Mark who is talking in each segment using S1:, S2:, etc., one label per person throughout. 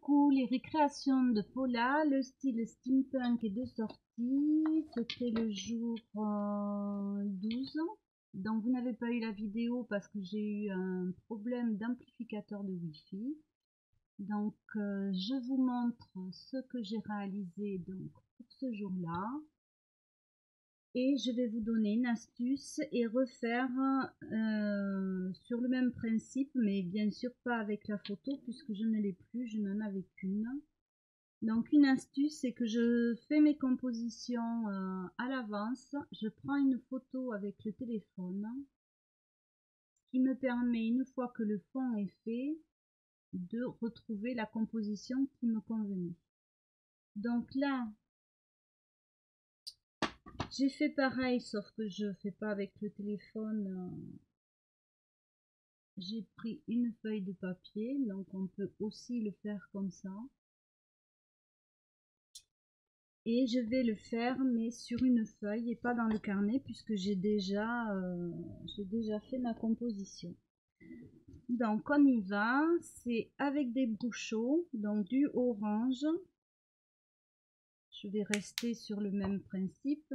S1: Coucou, les récréations de Paula, le style steampunk est de sortie. C'était le jour 12. Donc vous n'avez pas eu la vidéo parce que j'ai eu un problème d'amplificateur de Wi-Fi. Donc je vous montre ce que j'ai réalisé donc pour ce jour-là. Et je vais vous donner une astuce et refaire sur le même principe, mais bien sûr pas avec la photo puisque je ne l'ai plus, je n'en avais qu'une. Donc une astuce, c'est que je fais mes compositions à l'avance, je prends une photo avec le téléphone, ce qui me permet, une fois que le fond est fait, de retrouver la composition qui me convenait. Donc là, j'ai fait pareil, sauf que je fais pas avec le téléphone. J'ai pris une feuille de papier, donc on peut aussi le faire comme ça. Et je vais le faire, mais sur une feuille et pas dans le carnet, puisque j'ai déjà fait ma composition. Donc on y va, c'est avec des bouchons, donc du orange. Je vais rester sur le même principe.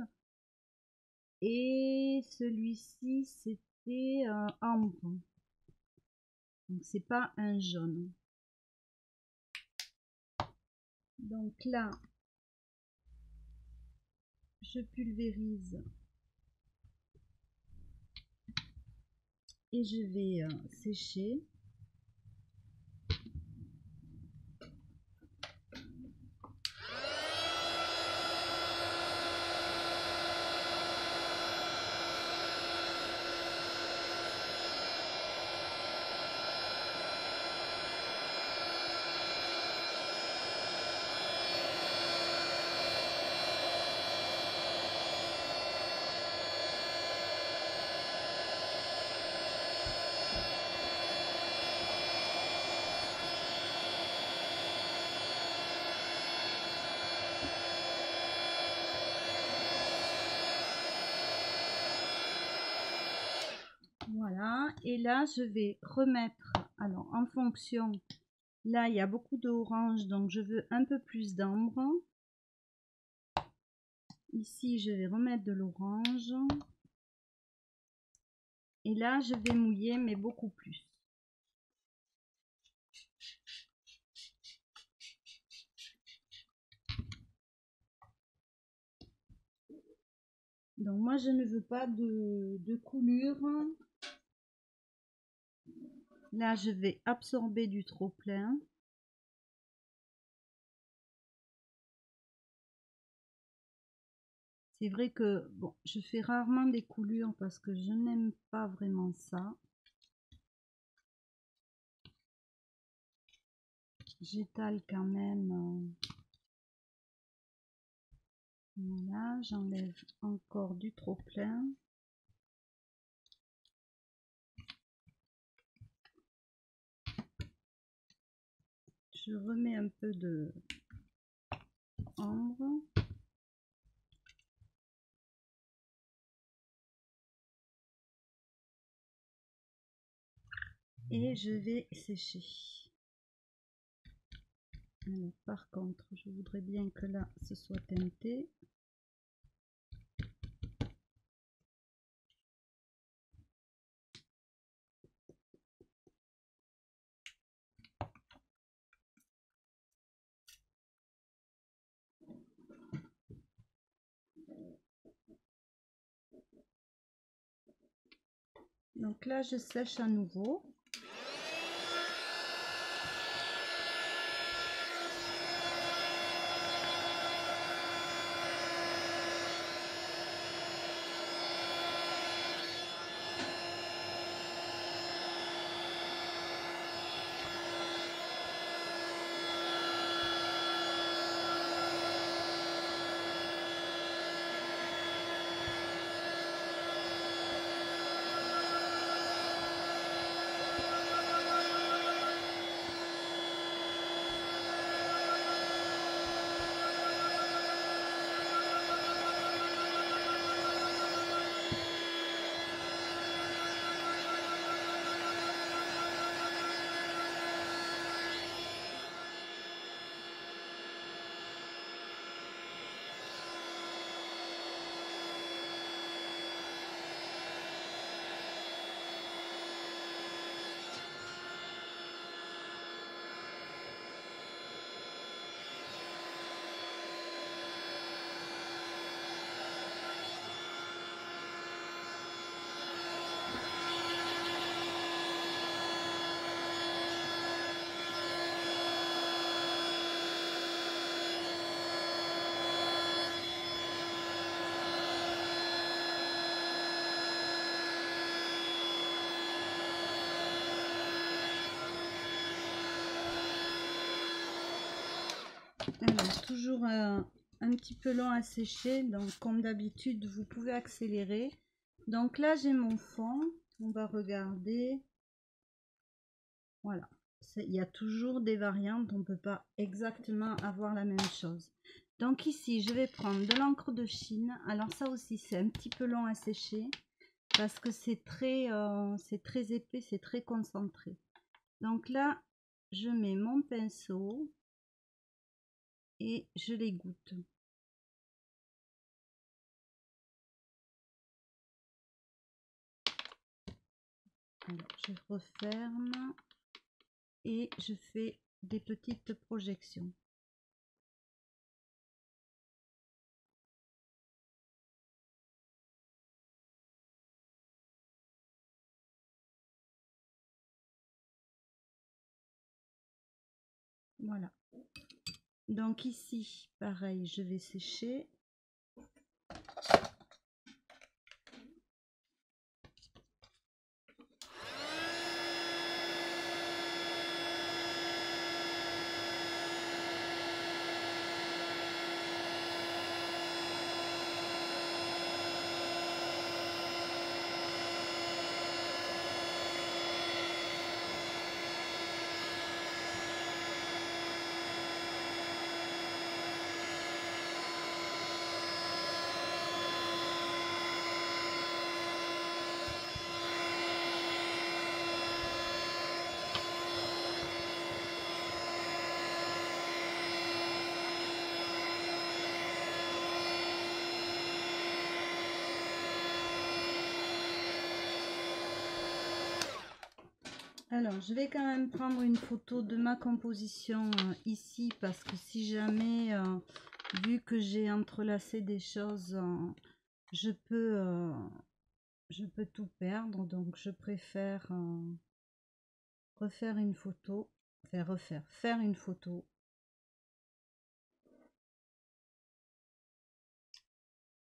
S1: Et celui-ci, c'était ambre. Donc c'est pas un jaune. Donc là, je pulvérise et je vais sécher. Voilà, et là je vais remettre, alors en fonction, là il y a beaucoup d'orange, donc je veux un peu plus d'ambre. Ici je vais remettre de l'orange. Et là je vais mouiller, mais beaucoup plus. Donc moi je ne veux pas de coulure. Là je vais absorber du trop plein. C'est vrai que bon, je fais rarement des coulures parce que je n'aime pas vraiment ça. J'étale quand même. Voilà, j'enlève encore du trop plein. Je remets un peu de ambre. Et je vais sécher. Alors, par contre, je voudrais bien que là, ce soit teinté. Donc là, je sèche à nouveau. Alors, toujours un petit peu long à sécher, donc comme d'habitude, vous pouvez accélérer. Donc là, j'ai mon fond, on va regarder. Voilà, il y a toujours des variantes, on ne peut pas exactement avoir la même chose. Donc ici, je vais prendre de l'encre de Chine. Alors ça aussi, c'est un petit peu long à sécher parce que c'est très épais, c'est très concentré. Donc là, je mets mon pinceau et je l'égoutte. Alors, je referme et je fais des petites projections. Voilà. Donc ici, pareil, je vais sécher. Alors, je vais quand même prendre une photo de ma composition ici parce que si jamais, vu que j'ai entrelacé des choses, je peux tout perdre. Donc, je préfère refaire une photo, faire une photo.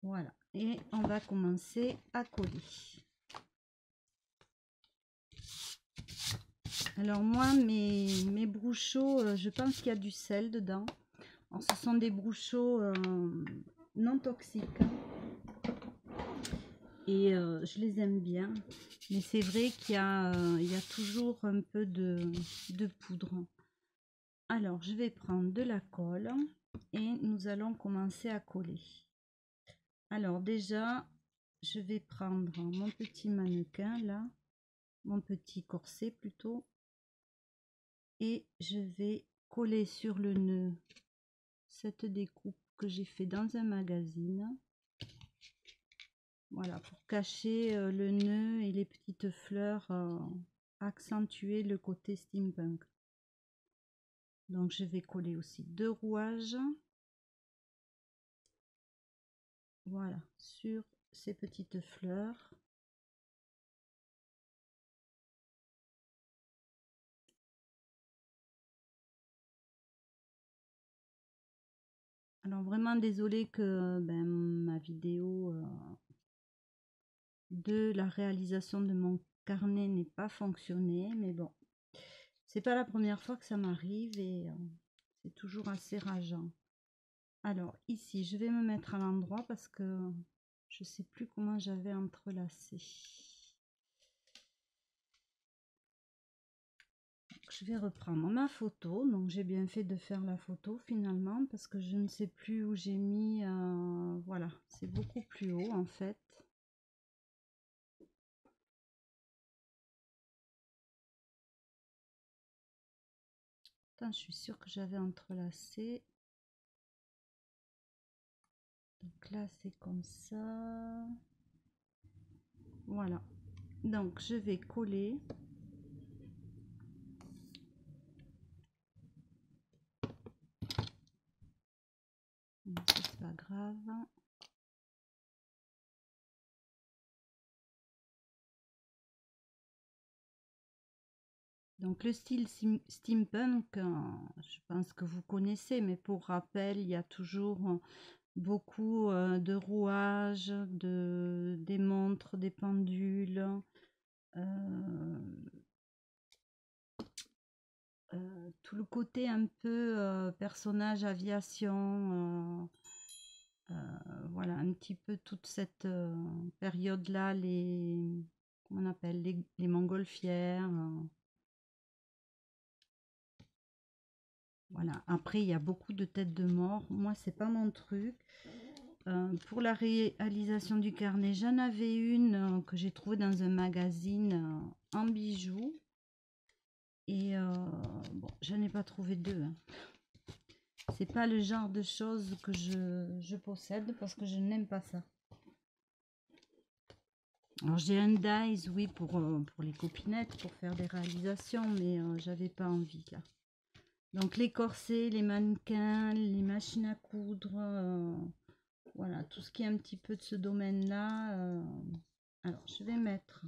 S1: Voilà, et on va commencer à coller. Alors moi, mes brouchons, je pense qu'il y a du sel dedans. Alors, ce sont des brouchons non toxiques. Et je les aime bien. Mais c'est vrai qu'il y a toujours un peu de poudre. Alors, je vais prendre de la colle et nous allons commencer à coller. Alors déjà, je vais prendre mon petit mannequin là, mon petit corset plutôt. Et je vais coller sur le nœud cette découpe que j'ai fait dans un magazine. Voilà, pour cacher le nœud et les petites fleurs, accentuer le côté steampunk. Donc je vais coller aussi 2 rouages. Voilà, sur ces petites fleurs. Alors vraiment désolée que ma vidéo de la réalisation de mon carnet n'ait pas fonctionné, mais bon, c'est pas la première fois que ça m'arrive et c'est toujours assez rageant. Alors ici, je vais me mettre à l'endroit parce que je sais plus comment j'avais entrelacé. Je vais reprendre ma photo. Donc j'ai bien fait de faire la photo finalement parce que je ne sais plus où j'ai mis. Voilà, c'est beaucoup plus haut en fait. Attends, je suis sûre que j'avais entrelacé. Donc là c'est comme ça. Voilà. Donc je vais coller. C'est pas grave. Donc le style steampunk, je pense que vous connaissez, mais pour rappel, il y a toujours beaucoup de rouages, des montres, des pendules, tout le côté un peu personnage aviation, voilà, un petit peu toute cette période-là, comment on appelle, les montgolfières. Voilà. Après, il y a beaucoup de têtes de mort. Moi, c'est pas mon truc. Pour la réalisation du carnet, j'en avais une que j'ai trouvée dans un magazine en bijoux. Et bon, je n'ai pas trouvé deux, hein. C'est pas le genre de choses que je possède parce que je n'aime pas ça. Alors j'ai un dies, oui, pour les copinettes, pour faire des réalisations, mais j'avais pas envie là. Donc les corsets, les mannequins, les machines à coudre, voilà, tout ce qui est un petit peu de ce domaine-là. Alors je vais mettre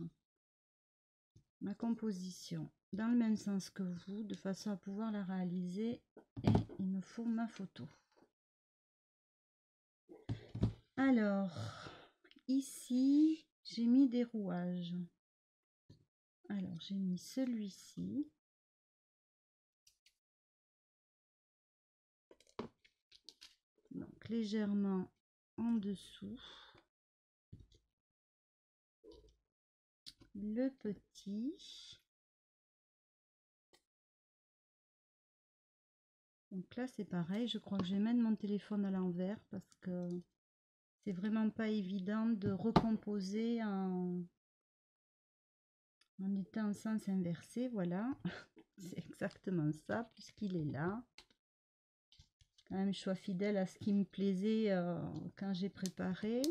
S1: ma composition dans le même sens que vous, de façon à pouvoir la réaliser, et il me faut ma photo. Alors, ici, j'ai mis des rouages. Alors, j'ai mis celui-ci. Donc, légèrement en dessous. Le petit. Donc là, c'est pareil. Je crois que je vais mettre mon téléphone à l'envers parce que c'est vraiment pas évident de recomposer en étant en sens inversé. Voilà. C'est exactement ça, puisqu'il est là. Quand même, je sois fidèle à ce qui me plaisait quand j'ai préparé.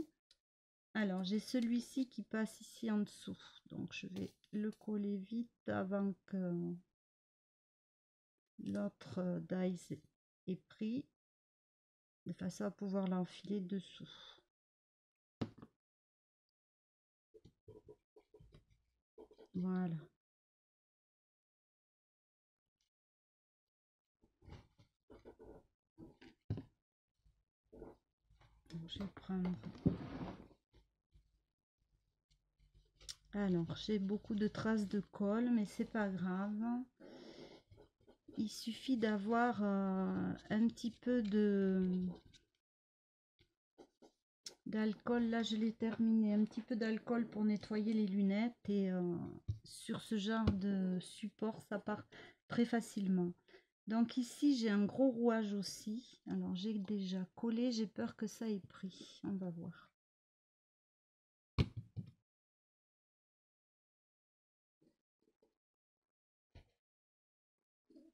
S1: Alors, j'ai celui-ci qui passe ici en dessous. Donc, je vais le coller vite avant que l'autre dies est pris, de façon à pouvoir l'enfiler dessous. Voilà. Donc, je vais prendre... Alors, j'ai beaucoup de traces de colle, mais c'est pas grave. Il suffit d'avoir un petit peu d'alcool. Là, je l'ai terminé. Un petit peu d'alcool pour nettoyer les lunettes. Et sur ce genre de support, ça part très facilement. Donc ici, j'ai un gros rouage aussi. Alors, j'ai déjà collé. J'ai peur que ça ait pris. On va voir.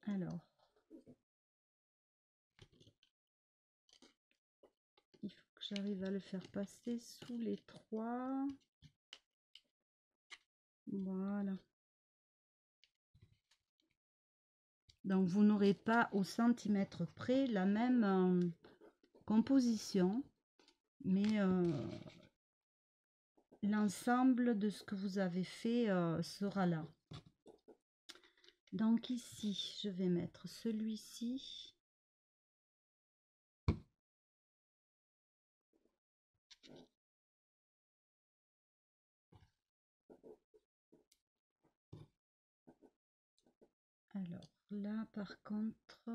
S1: Alors, il faut que j'arrive à le faire passer sous les trois. Voilà. Donc, vous n'aurez pas au centimètre près la même composition, mais l'ensemble de ce que vous avez fait sera là. Donc ici, je vais mettre celui-ci. Alors là, par contre,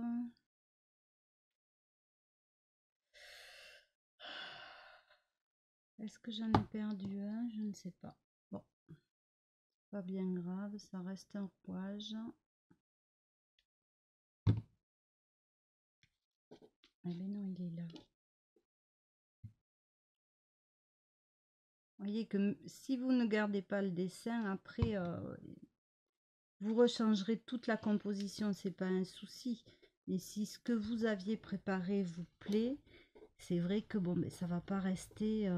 S1: est-ce que j'en ai perdu un? Je ne sais pas. Bon, pas bien grave, ça reste un rouage. Ah ben non, il est là. Vous voyez que si vous ne gardez pas le dessin, après, vous rechangerez toute la composition, c'est pas un souci. Mais si ce que vous aviez préparé vous plaît, c'est vrai que bon, mais ça va pas rester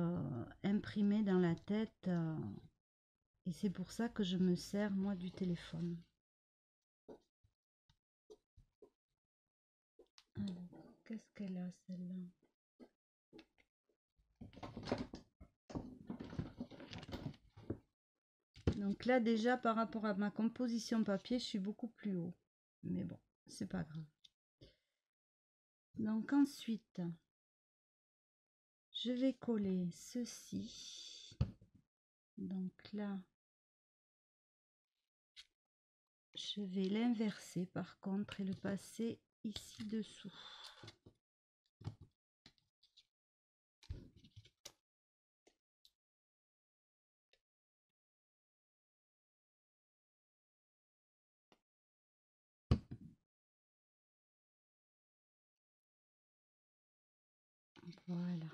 S1: imprimé dans la tête. Et c'est pour ça que je me sers, moi, du téléphone. Alors, qu'est-ce qu'elle a, celle-là? Donc là, déjà, par rapport à ma composition papier, je suis beaucoup plus haut. Mais bon, c'est pas grave. Donc ensuite, je vais coller ceci. Donc là, Je vais l'inverser par contre et le passer ici dessous. Voilà.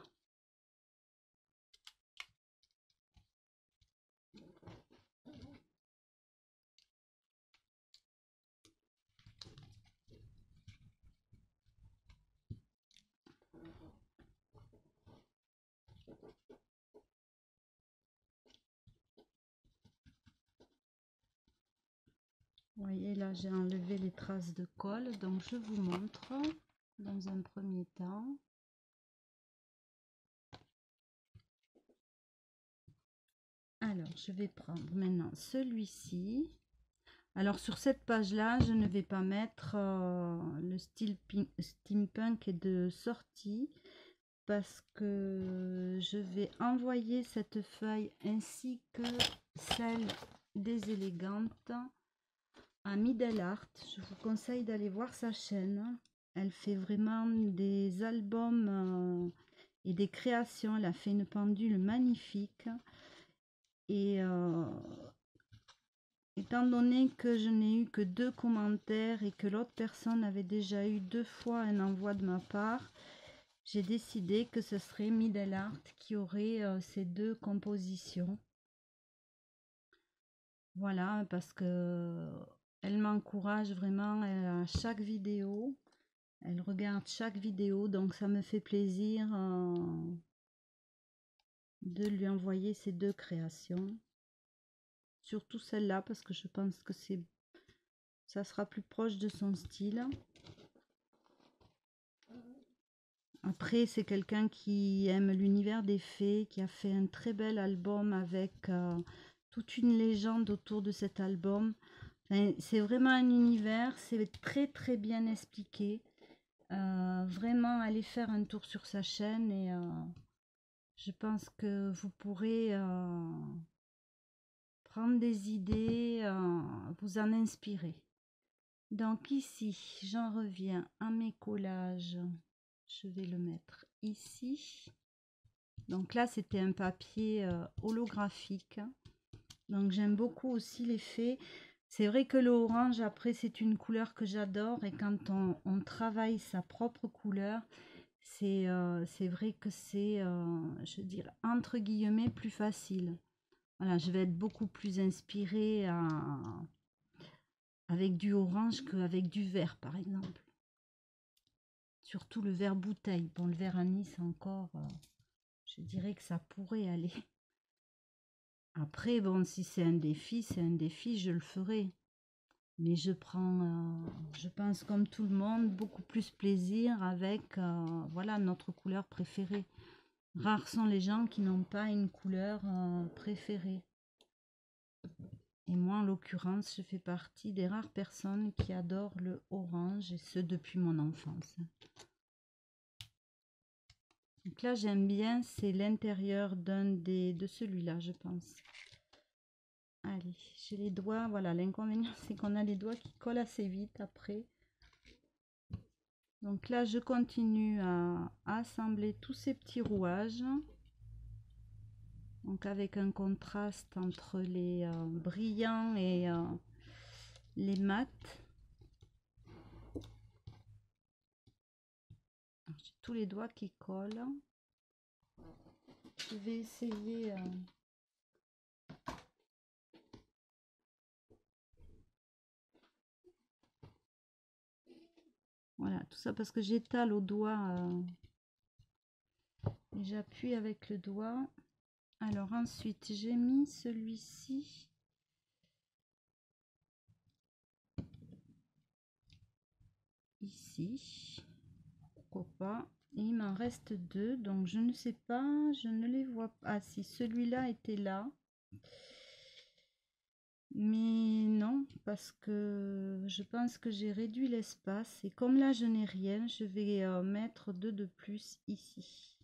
S1: Vous voyez là, j'ai enlevé les traces de colle, donc je vous montre dans un premier temps. Alors, je vais prendre maintenant celui-ci. Alors, sur cette page-là, je ne vais pas mettre le style steampunk de sortie parce que je vais envoyer cette feuille ainsi que celle des élégantes à Middle Art. Je vous conseille d'aller voir sa chaîne. Elle fait vraiment des albums et des créations. Elle a fait une pendule magnifique. Et étant donné que je n'ai eu que 2 commentaires et que l'autre personne avait déjà eu 2 fois un envoi de ma part, j'ai décidé que ce serait Middle Art qui aurait ces 2 compositions. Voilà, parce que elle m'encourage vraiment à chaque vidéo. Elle regarde chaque vidéo, donc ça me fait plaisir de lui envoyer ces 2 créations. Surtout celle-là, parce que je pense que ça sera plus proche de son style. Après, c'est quelqu'un qui aime l'univers des fées, qui a fait un très bel album avec toute une légende autour de cet album. Enfin, c'est vraiment un univers, c'est très bien expliqué. Vraiment, allez faire un tour sur sa chaîne et je pense que vous pourrez prendre des idées, vous en inspirer. Donc ici, j'en reviens à mes collages. Je vais le mettre ici. Donc là, c'était un papier holographique. Donc j'aime beaucoup aussi l'effet. C'est vrai que le orange, après, c'est une couleur que j'adore. Et quand on travaille sa propre couleur, c'est vrai que c'est, je dirais, entre guillemets, plus facile. Voilà, je vais être beaucoup plus inspirée avec du orange qu'avec du vert, par exemple. Surtout le vert bouteille. Bon, le vert anis encore, je dirais que ça pourrait aller. Après, bon, si c'est un défi, je le ferai. Mais je prends, je pense comme tout le monde, beaucoup plus plaisir avec voilà, notre couleur préférée. Rares sont les gens qui n'ont pas une couleur préférée. Et moi, en l'occurrence, je fais partie des rares personnes qui adorent le orange, et ce depuis mon enfance. Donc là, j'aime bien, c'est l'intérieur de celui-là, je pense. Allez, j'ai les doigts, voilà, l'inconvénient, c'est qu'on a les doigts qui collent assez vite après. Donc là, je continue à assembler tous ces petits rouages. Donc avec un contraste entre les brillants et les mats. J'ai tous les doigts qui collent. Je vais essayer... Voilà, tout ça parce que j'étale au doigt et j'appuie avec le doigt. Alors ensuite, j'ai mis celui-ci. Ici. Pourquoi pas. Et il m'en reste 2, donc je ne sais pas, je ne les vois pas. Ah si, celui-là était là. Mais non, parce que je pense que j'ai réduit l'espace. Et comme là, je n'ai rien, je vais mettre 2 de plus ici.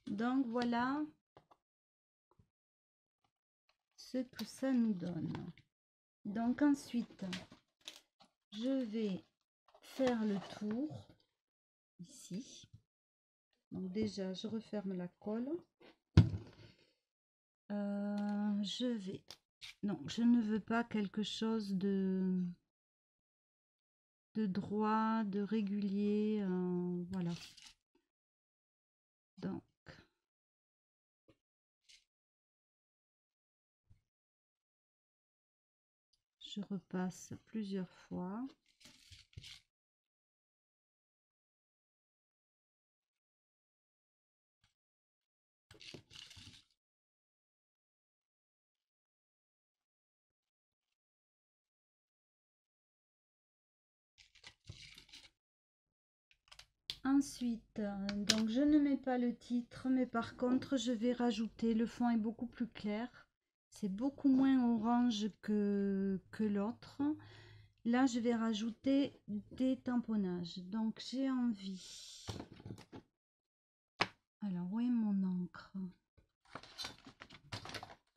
S1: Donc voilà ce que ça nous donne. Donc ensuite, je vais faire le tour ici. Donc déjà, je referme la colle. Non, je ne veux pas quelque chose de droit, de régulier. Voilà. Donc, je repasse plusieurs fois. Ensuite, donc je ne mets pas le titre, mais par contre, je vais rajouter, le fond est beaucoup plus clair. C'est beaucoup moins orange que l'autre. Là, je vais rajouter des tamponnages. Donc, j'ai envie... Alors, où est mon encre?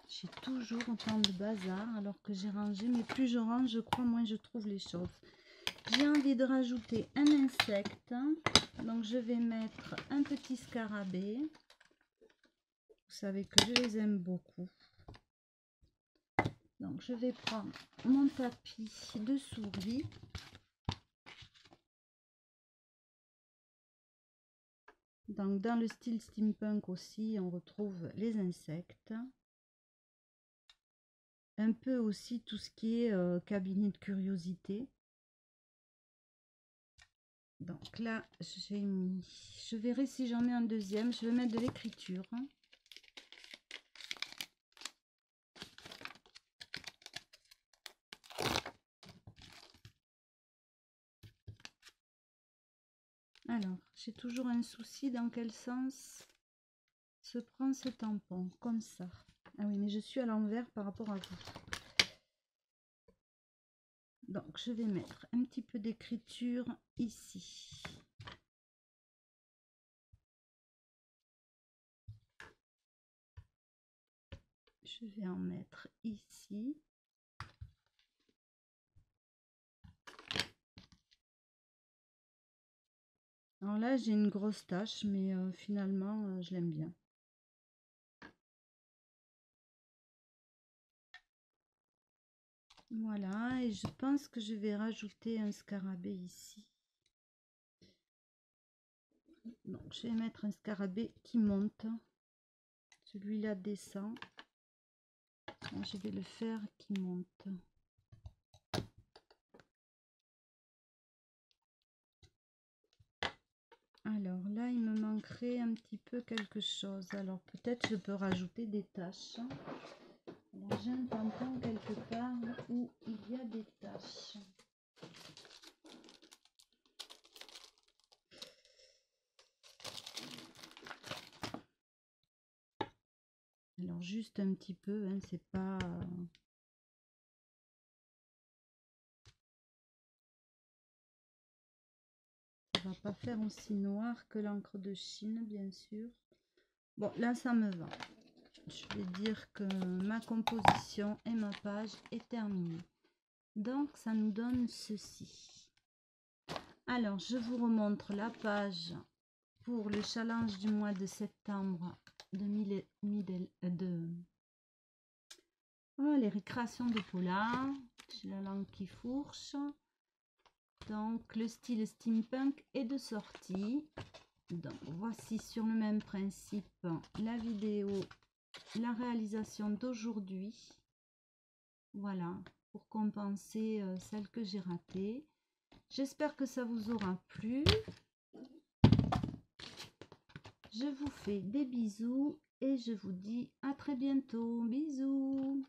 S1: J'ai toujours autant de bazar alors que j'ai rangé. Mais plus je range, je crois, moins je trouve les choses. J'ai envie de rajouter un insecte. Donc, je vais mettre un petit scarabée. Vous savez que je les aime beaucoup. Donc, je vais prendre mon tapis de souris. Donc, dans le style steampunk aussi, on retrouve les insectes. Un peu aussi tout ce qui est cabinet de curiosité. Donc là, j'ai mis... Je verrai si j'en mets un deuxième. Je vais mettre de l'écriture. Alors, j'ai toujours un souci dans quel sens se prend ce tampon. Comme ça. Ah oui, mais je suis à l'envers par rapport à vous. Donc, je vais mettre un petit peu d'écriture ici. Je vais en mettre ici. Alors là, j'ai une grosse tache, mais finalement, je l'aime bien. Voilà, et je pense que je vais rajouter un scarabée ici. Donc, je vais mettre un scarabée qui monte. Celui-là descend. Je vais le faire qui monte. Alors là, il me manquerait un petit peu quelque chose. Alors peut-être je peux rajouter des taches. Alors j'ai un tampon quelque part où il y a des taches. Alors juste un petit peu, hein, c'est pas... Ça va pas faire aussi noir que l'encre de Chine, bien sûr. Bon, là ça me va. Je vais dire que ma composition et ma page est terminée. Donc ça nous donne ceci. Alors je vous remontre la page pour le challenge du mois de septembre les récréations de Paula. J'ai la langue qui fourche. Donc le style steampunk est de sortie. Donc voici sur le même principe la vidéo, la réalisation d'aujourd'hui. Voilà, pour compenser celle que j'ai ratée. J'espère que ça vous aura plu. Je vous fais des bisous et je vous dis à très bientôt. Bisous.